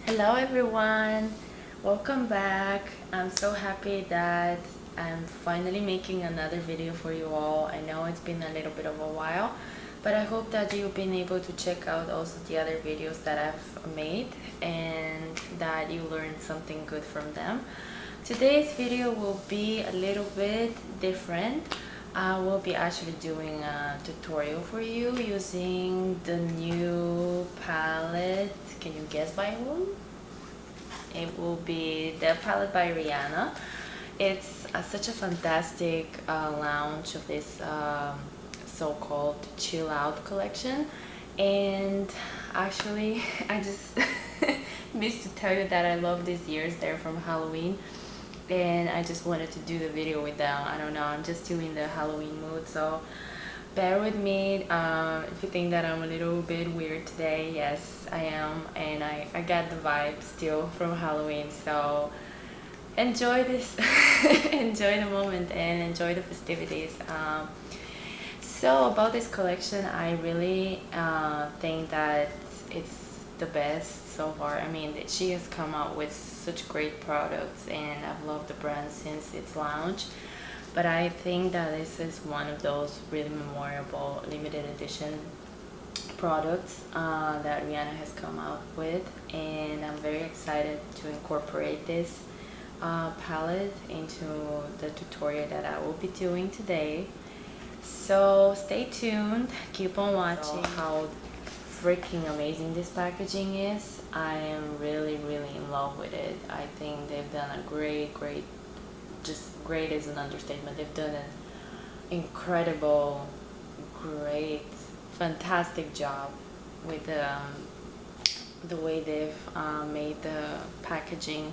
Hello everyone, welcome back. I'm so happy that I'm finally making another video for you all. I know it's been a little bit of a while, but I hope that you've been able to check out also the other videos that I've made and that you learned something good from them. Today's video will be a little bit different. I will be actually doing a tutorial for you using the new palette. Can you guess by whom? It will be the palette by Rihanna. It's such a fantastic launch of this so-called chill out collection, and actually I just missed to tell you that I love these ears. They're from Halloween, and I just wanted to do the video with them. I don't know, I'm just still in the Halloween mood, so bear with me. If you think that I'm a little bit weird today, yes I am, and I got the vibe still from Halloween, so enjoy this enjoy the moment and enjoy the festivities. So about this collection, I really think that it's the best so far. I mean, she has come out with such great products, and I've loved the brand since its launch. But I think that this is one of those really memorable limited edition products that Rihanna has come out with, and I'm very excited to incorporate this palette into the tutorial that I will be doing today. So stay tuned, keep on watching. How freaking amazing this packaging is. I am really in love with it. I think they've done a great, just great is an understatement. They've done an incredible, great, fantastic job with the way they've made the packaging.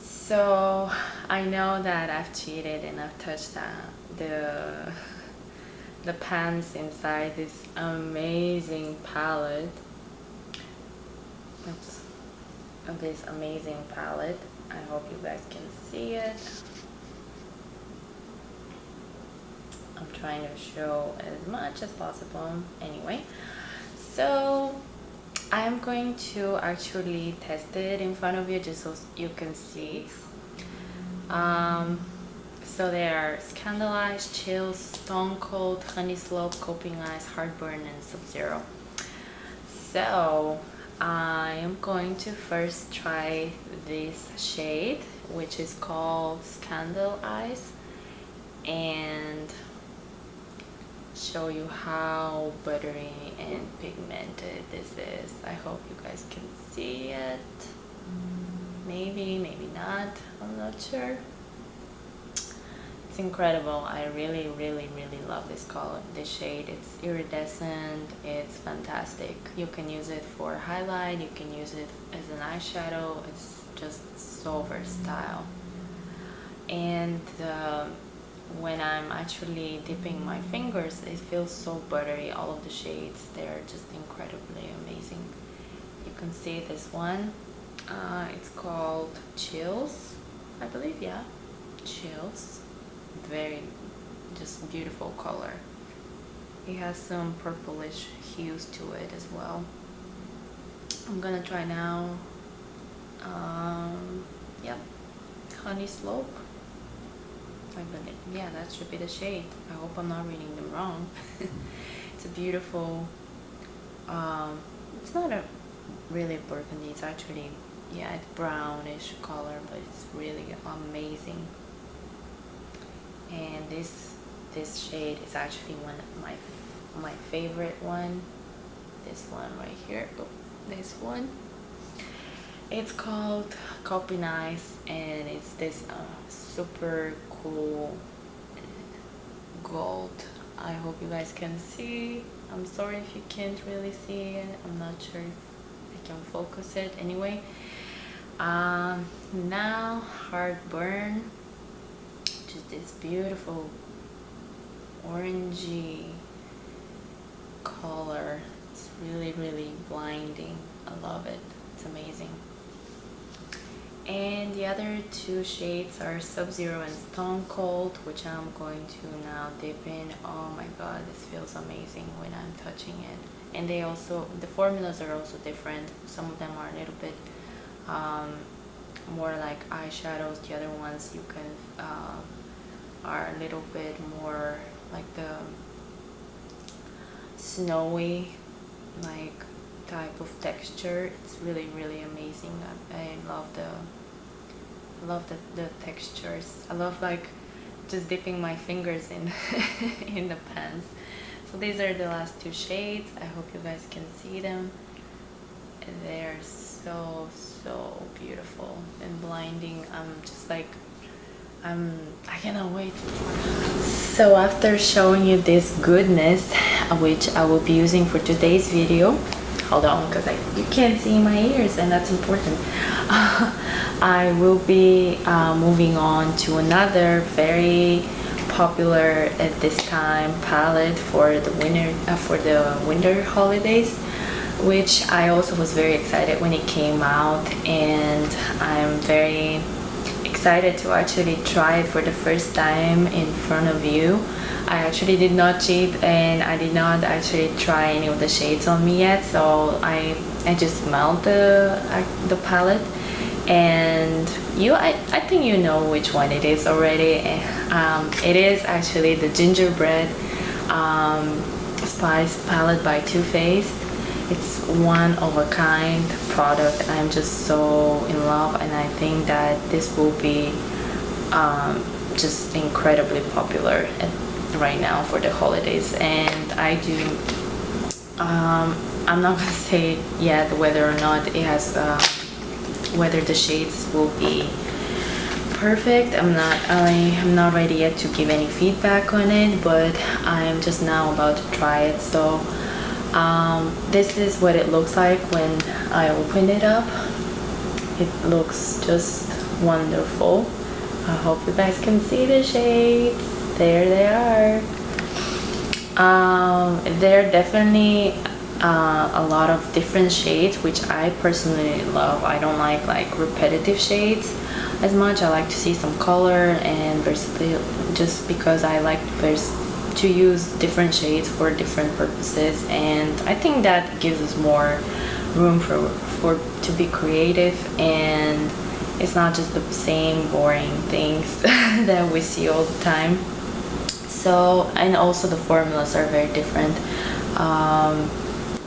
So I know that I've cheated and I've touched the pans inside this amazing palette. Oops. Of this amazing palette. I hope you guys can see it. I'm trying to show as much as possible. Anyway, so I'm going to actually test it in front of you just so you can see. So there are Scandalized, Chills, Stone Cold, Honey Slope, Coping Eyes, Heartburn, and Sub-Zero. So I am going to first try this shade, which is called Scandal Eyes, and show you how buttery and pigmented this is. I hope you guys can see it. Maybe not, I'm not sure. It's incredible. I really love this color, this shade. It's iridescent, it's fantastic. You can use it for highlight, you can use it as an eyeshadow. It's just so versatile. And when I'm actually dipping my fingers, it feels so buttery. All of the shades, they're just incredibly amazing. You can see this one. It's called Chills, I believe. Yeah, Chills. Very just beautiful color. It has some purplish hues to it as well. I'm gonna try now. Yep, Honey Slope, I believe. Yeah, that should be the shade. I hope I'm not reading them wrong. It's a beautiful, it's not a really burgundy, it's actually, yeah, it's brownish color, but it's really amazing. And this shade is actually one of my favorite one. This one right here. Oh, this one. It's called Coping Eyes, and it's this super cool gold. I hope you guys can see. I'm sorry if you can't really see it. I'm not sure if I can focus it. Anyway, now Heartburn. Just this beautiful orangey color. It's really blinding. I love it. It's amazing. And the other two shades are Sub-Zero and Stone Cold, which I'm going to now dip in. Oh my god, this feels amazing when I'm touching it. and they also, the formulas are also different. Some of them are a little bit more like eyeshadows. The other ones you can are a little bit more like the snowy like type of texture. It's really amazing. I love the textures. I love like just dipping my fingers in in the pens. So these are the last two shades. I hope you guys can see them. They're so beautiful and blinding. I'm just like, I cannot wait to try. So after showing you this goodness, which I will be using for today's video, hold on, because you can't see my ears, and that's important. I will be moving on to another very popular at this time palette for the winter holidays, which I also was very excited when it came out, and I'm very excited to actually try it for the first time in front of you. I actually did not cheat, and I did not actually try any of the shades on me yet, so I just smelled the palette, and I think you know which one it is already. It is actually the Gingerbread Spice palette by Too Faced. It's one of a kind product. I'm just so in love, and I think that this will be just incredibly popular right now for the holidays. And I'm not gonna say yet whether or not it has whether the shades will be perfect. I'm not ready yet to give any feedback on it, but I'm just now about to try it. So this is what it looks like when I open it up. It looks just wonderful. I hope you guys can see the shades. There they are. There are definitely a lot of different shades, which I personally love. I don't like repetitive shades as much. I like to see some color and versatility, just because I like to use different shades for different purposes, and I think that gives us more room to be creative, and it's not just the same boring things that we see all the time. So, and also the formulas are very different.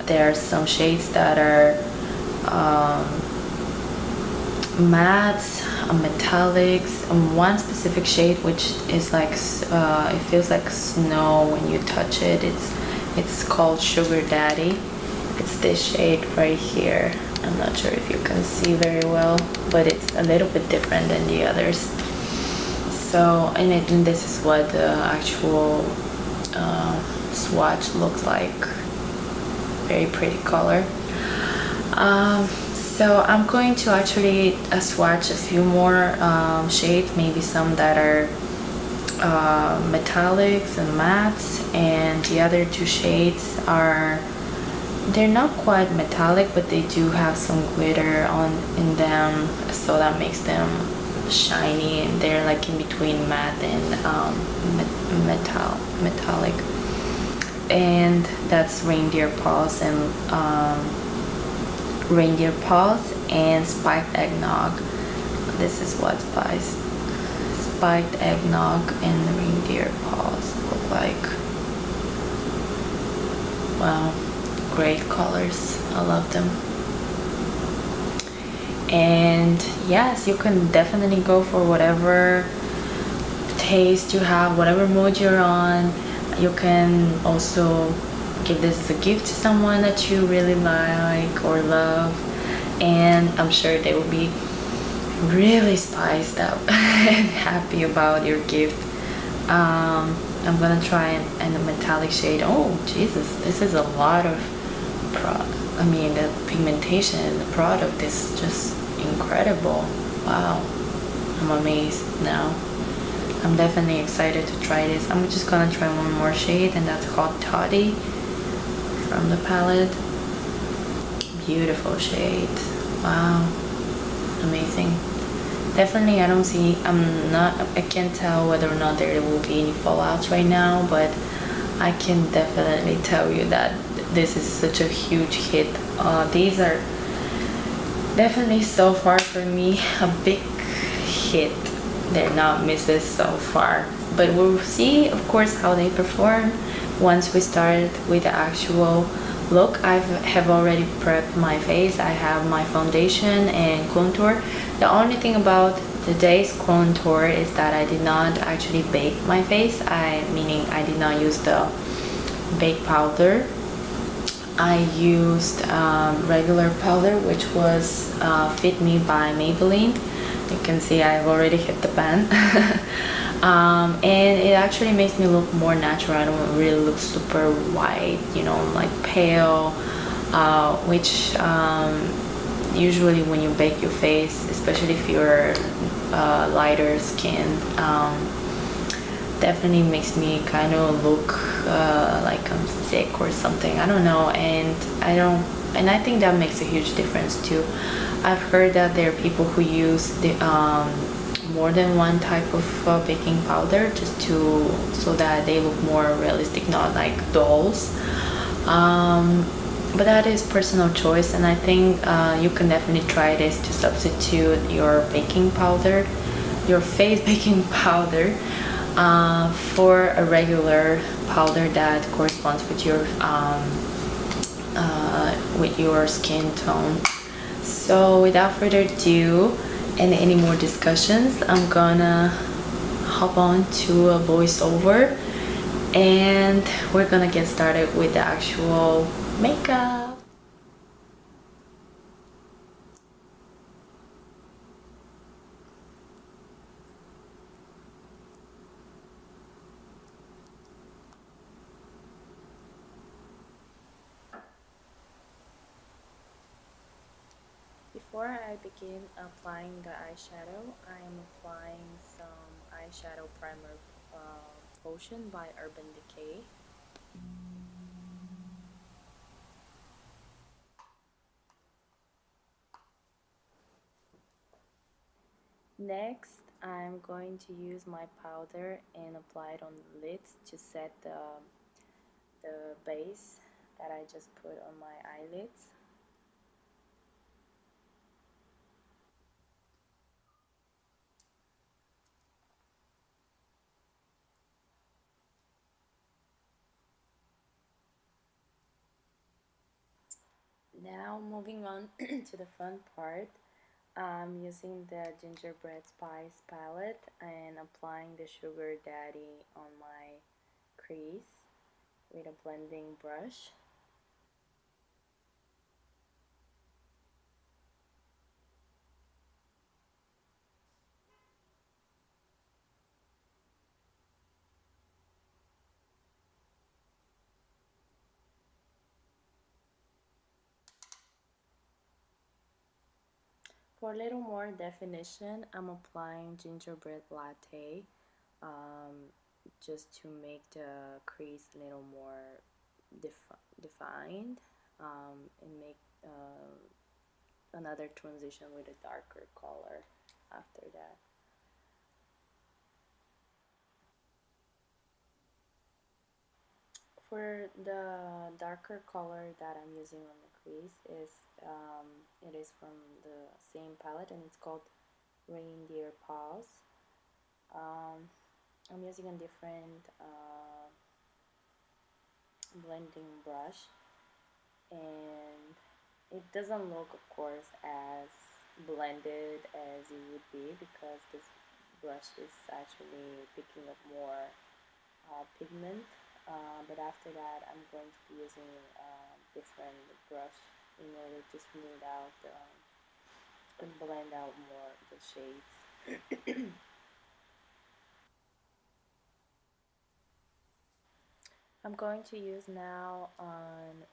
There are some shades that are mattes, metallics, and one specific shade which is like it feels like snow when you touch it. It's called Sugar Daddy. It's this shade right here. I'm not sure if you can see very well, but it's a little bit different than the others. So, and this is what the actual swatch looks like. Very pretty color. So I'm going to actually swatch a few more shades, maybe some that are metallics and mattes, and the other two shades they're not quite metallic, but they do have some glitter in them, so that makes them shiny, and they're like in between matte and metallic. And that's Reindeer Paws and Spiked Eggnog. This is what Spiked Eggnog and Reindeer Paws look like. Wow, great colors. I love them. And yes, you can definitely go for whatever taste you have, whatever mood you're on. You can also give this as a gift to someone that you really like or love, and I'm sure they will be really spiced up and happy about your gift. I'm gonna try in a metallic shade. Oh Jesus, this is a lot of the pigmentation in the product is just incredible. Wow, I'm amazed now. I'm definitely excited to try this. I'm just gonna try one more shade, and that's called Toddy from the palette. Beautiful shade. Wow, amazing. Definitely, I can't tell whether or not there will be any fallouts right now, but I can definitely tell you that this is such a huge hit. These are definitely so far for me a big hit. They're not misses so far, but we'll see of course how they perform once we start with the actual look. I have already prepped my face. I have my foundation and contour. The only thing about today's contour is that I did not actually bake my face. Meaning I did not use the bake powder. I used regular powder, which was Fit Me by Maybelline. You can see I've already hit the pan. And it actually makes me look more natural. I don't really look super white, you know, like pale, which usually when you bake your face, especially if you're lighter skinned, definitely makes me kind of look like I'm sick or something. I don't know, and I think that makes a huge difference too. I've heard that there are people who use the more than one type of baking powder just so that they look more realistic, not like dolls. But that is personal choice, and I think you can definitely try this to substitute your baking powder, your face baking powder, for a regular powder that corresponds with your skin tone. So without further ado and any more discussions, I'm gonna hop on to a voiceover and we're gonna get started with the actual makeup. Before I begin applying the eyeshadow, I am applying some eyeshadow primer potion by Urban Decay. Next, I'm going to use my powder and apply it on the lids to set the base that I just put on my eyelids. Now moving on to the fun part, I'm using the Gingerbread Spice palette and applying the Sugar Daddy on my crease with a blending brush. For a little more definition, I'm applying Gingerbread Latte, just to make the crease a little more defined, and make another transition with a darker color after that. For the darker color that I'm using on the crease it is from the same palette and it's called Reindeer Paws. I'm using a different blending brush, and it doesn't look, of course, as blended as it would be because this brush is actually picking up more pigment. But after that, I'm going to be using a different brush in order to smooth out and blend out more the shades. I'm going to use now on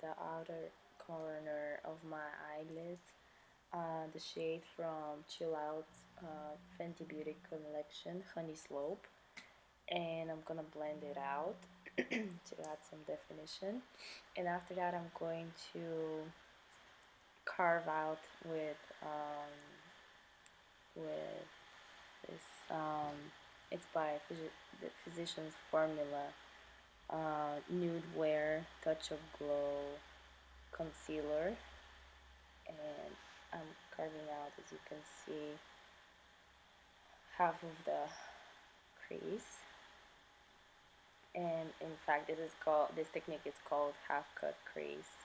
the outer corner of my eyelids the shade from Chill Out Fenty Beauty Collection, Honey Slope, and I'm gonna blend it out to add some definition. And after that, I'm going to carve out with this. It's by the Physicians Formula Nude Wear Touch of Glow concealer, and I'm carving out, as you can see, half of the crease. And in fact, this technique is called half cut crease.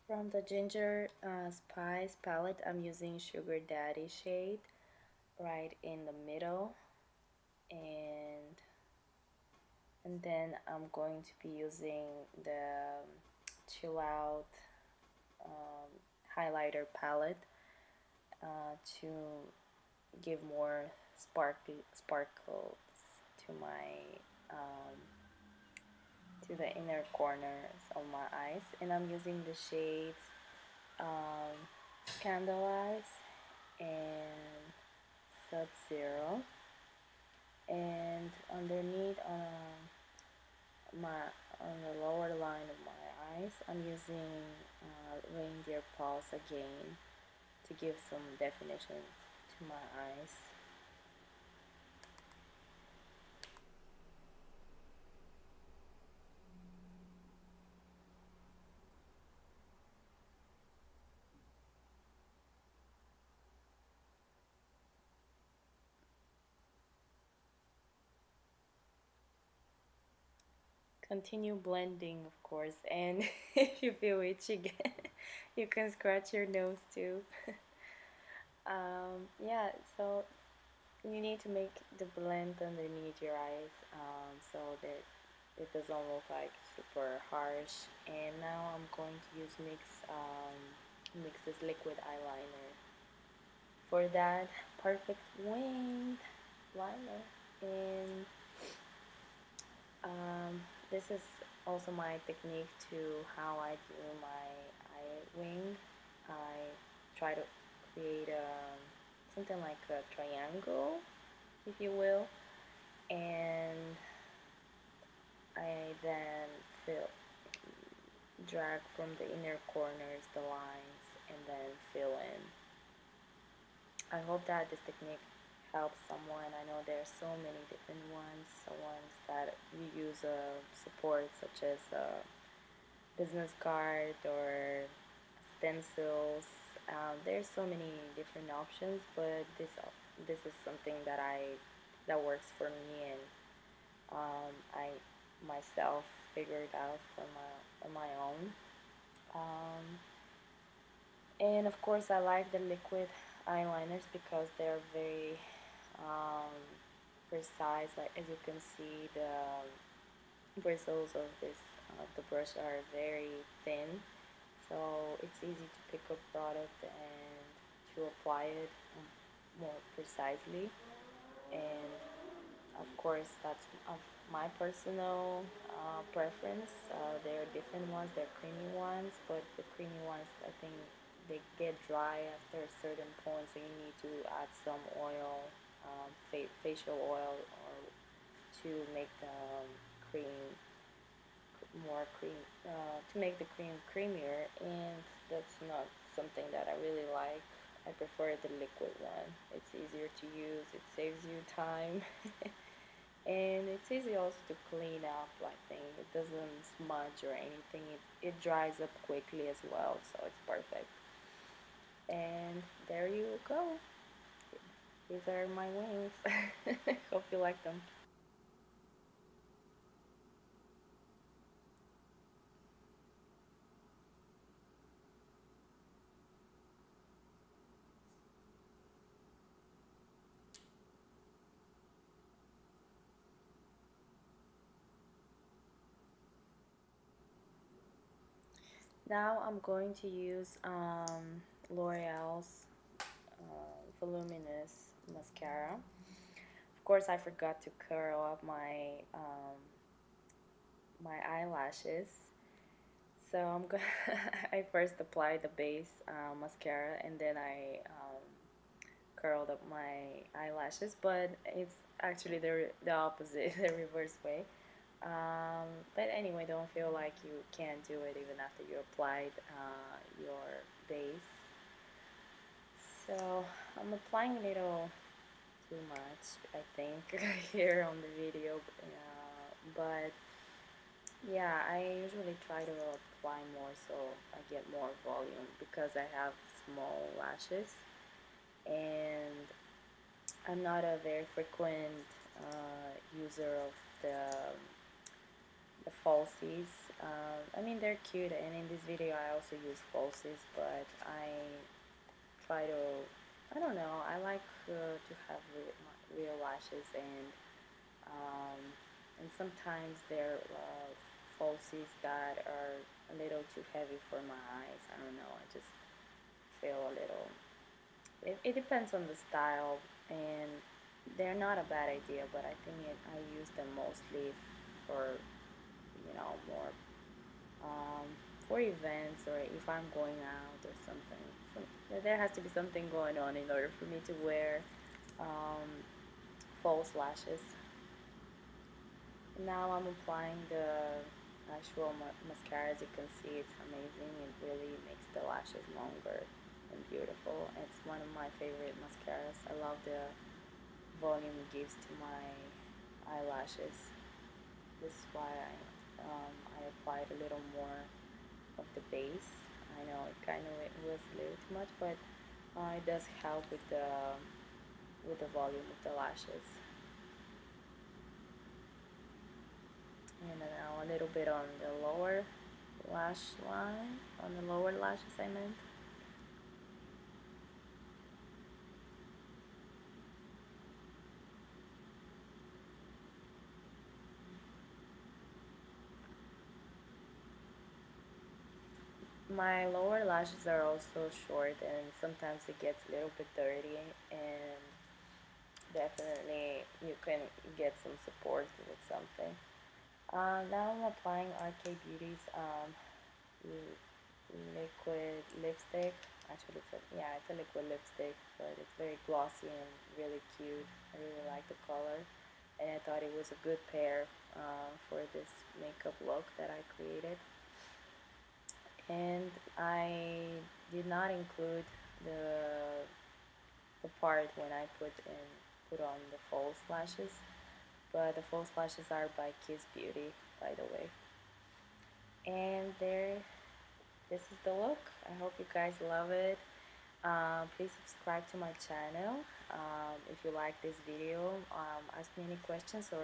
From the Ginger Spice palette, I'm using Sugar Daddy shade right in the middle, and then I'm going to be using the Chill Out highlighter palette to give more sparkles to my to the inner corners of my eyes, and I'm using the shades Scandalize and Sub-Zero, and underneath my on the lower line of my eyes, I'm using Reindeer Paws again to give some definition to my eyes. Continue blending, of course, and if you feel itchy again, you can scratch your nose too. Yeah, so you need to make the blend underneath your eyes so that it doesn't look like super harsh. And now I'm going to use mix this liquid eyeliner. For that, perfect winged liner. And this is also my technique to how I do my eye wing. I try to create something like a triangle, if you will, and I then drag from the inner corners the lines and then fill in. I hope that this technique helps someone. I know there are so many different ones, so ones that you use support such as a business card or stencils. There's so many different options, but this is something that works for me, and I myself figured out on my own. Um, and of course, I like the liquid eyeliners because they're very um, precise. Like, as you can see, the bristles of the brush are very thin, so it's easy to pick up product and to apply it more precisely. And of course, that's of my personal preference. There are different ones, there are creamy ones, but the creamy ones, I think they get dry after a certain point, so you need to add some oil, facial oil, or to make the cream more cream, to make the cream creamier, and that's not something that I really like. I prefer the liquid one. It's easier to use, it saves you time, and it's easy also to clean up. I think it doesn't smudge or anything. It dries up quickly as well, so it's perfect. And there you go. These are my wings. Hope you like them. Now I'm going to use L'Oreal's Voluminous Mascara. Of course, I forgot to curl up my eyelashes. So I'm gonna I first applied the base mascara, and then I curled up my eyelashes, but it's actually the opposite, the reverse way. But anyway, don't feel like you can't do it even after you applied your base. So I'm applying a little too much, I think, here on the video, but yeah, I usually try to apply more so I get more volume because I have small lashes, and I'm not a very frequent user of the falsies. I mean, they're cute, and in this video I also use falsies, but try to, I don't know, I like to have real lashes, um, and sometimes they're falsies that are a little too heavy for my eyes. I don't know, I just feel a little, it depends on the style, and they're not a bad idea, but I think I use them mostly for, more um, for events, or if I'm going out or something. So there has to be something going on in order for me to wear um, false lashes. Now I'm applying the actual mascara. As you can see, it's amazing. It really makes the lashes longer and beautiful. It's one of my favorite mascaras. I love the volume it gives to my eyelashes. This is why I applied a little more of the base. I know it was a little too much, but it does help with the volume of the lashes. And then now a little bit on the lower lash line, on the lower lashes I meant. My lower lashes are also short, and sometimes it gets a little bit dirty, and definitely you can get some support with something. Now I'm applying RK Beauty's liquid lipstick. Actually, it's a liquid lipstick, but it's very glossy and really cute. I really like the color, and I thought it was a good pair for this makeup look that I created. And I did not include the the part when I put on the false lashes, but the false lashes are by Kiss Beauty, by the way. And this is the look. I hope you guys love it. Please subscribe to my channel. If you like this video, ask me any questions, or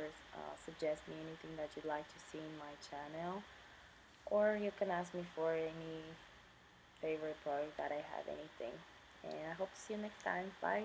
suggest me anything that you'd like to see in my channel, or you can ask me for any favorite product that I have, anything. And I hope to see you next time. Bye.